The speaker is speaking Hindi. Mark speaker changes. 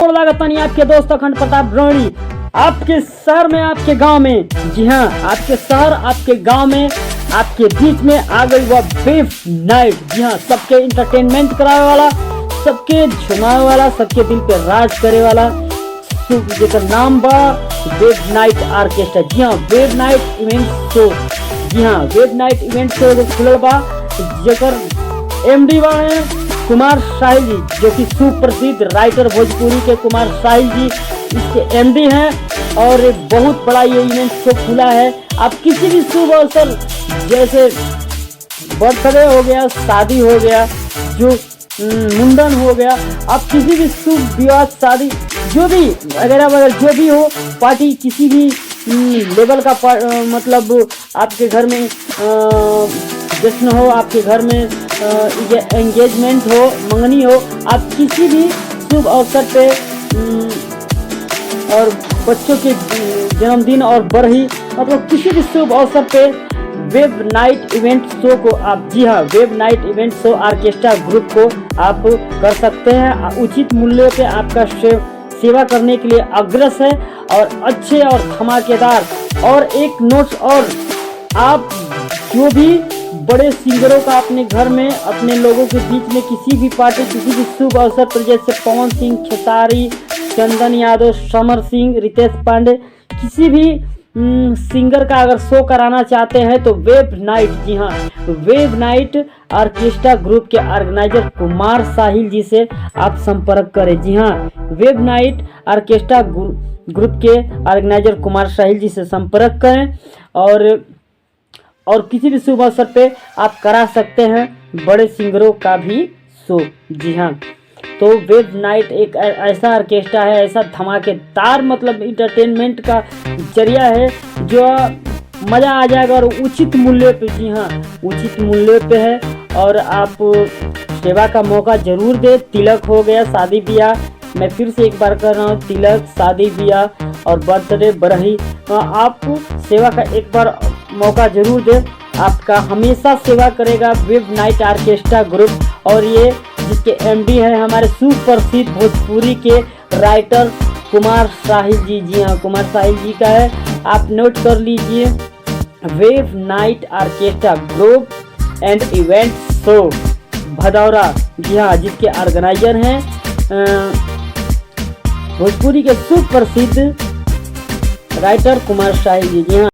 Speaker 1: स्वागत आपके दोस्त अखंड प्रताप रोणी आपके शहर में, आपके गांव में। जी हाँ, आपके शहर, आपके गांव में, आपके बीच में आ गई वह वेब नाइट। जी हाँ, सबके इंटरटेनमेंट कराने वाला, सबके झुमावे वाला, सबके दिल पे राज करे वाला जेकर नाम बा वेब नाइट ऑर्केस्ट्रा। जी हाँ, वेब नाइट इवेंट शो। जी हाँ, वेब नाइट इवेंट शो जो खुलल बा, जेकर एमडी बा कुमार साहिल जी, जो कि सुप्रसिद्ध राइटर भोजपुरी के कुमार साहिल जी इसके एमडी हैं। और एक बहुत बड़ा ये इवेंट शो खुला है। आप किसी भी शुभ अवसर जैसे बर्थडे हो गया, शादी हो गया, जो मुंडन हो गया, आप किसी भी शुभ विवाह, शादी, जो भी वगैरह वगैरह जो भी हो, पार्टी किसी भी लेवल का मतलब आपके घर में जश्न हो, आपके घर में एंगेजमेंट हो, मंगनी हो, आप किसी भी शुभ अवसर पे और बच्चों के जन्मदिन और बरही, मतलब किसी भी शुभ अवसर पे वेब नाइट इवेंट शो को आप, जी हाँ, web night event show orchestra group को आप कर सकते हैं। उचित मूल्य पे आपका सेवा करने के लिए अग्रसर है और अच्छे और धमाकेदार। और एक नोट्स, और आप जो भी बड़े सिंगरों का अपने घर में, अपने लोगों के बीच में किसी भी पार्टी, किसी भी शुभ अवसर पर, जैसे पवन सिंह, खेसारी, चंदन यादव, समर सिंह, रितेश पांडे, किसी भी सिंगर का अगर शो कराना चाहते हैं तो वेब नाइट, जी हाँ, वेब नाइट ऑर्केस्ट्रा ग्रुप के ऑर्गेनाइजर कुमार साहिल जी से आप संपर्क करें। जी हाँ, वेब नाइट ऑर्केस्ट्रा ग्रुप के ऑर्गेनाइजर कुमार साहिल जी से संपर्क करें और किसी भी शुभ अवसर पे आप करा सकते हैं बड़े सिंगरों का भी शो। जी हाँ, तो वेब नाइट एक ऐसा ऑर्केस्ट्रा है, ऐसा धमाकेदार मतलब इंटरटेनमेंट का जरिया है जो मज़ा आ जाएगा और उचित मूल्य पे। जी हाँ, उचित मूल्य पे है और आप सेवा का मौका ज़रूर दे। तिलक हो गया, शादी ब्याह, मैं फिर से एक बार कर रहा हूँ, तिलक, शादी ब्याह और बर्थडे, बरही, आप सेवा का एक बार मौका जरूर दे। आपका हमेशा सेवा करेगा वेब नाइट ऑर्केस्ट्रा ग्रुप। और ये जिसके एमडी हैं हमारे सुप्रसिद्ध भोजपुरी के राइटर कुमार साहिल जी। जी हाँ, कुमार साहिल जी का है, आप नोट कर लीजिए, web night orchestra group and event show Bhadaura. जी हाँ, जिसके ऑर्गेनाइजर हैं भोजपुरी के सुप्रसिद्ध राइटर कुमार साहिल जी। जी हाँ।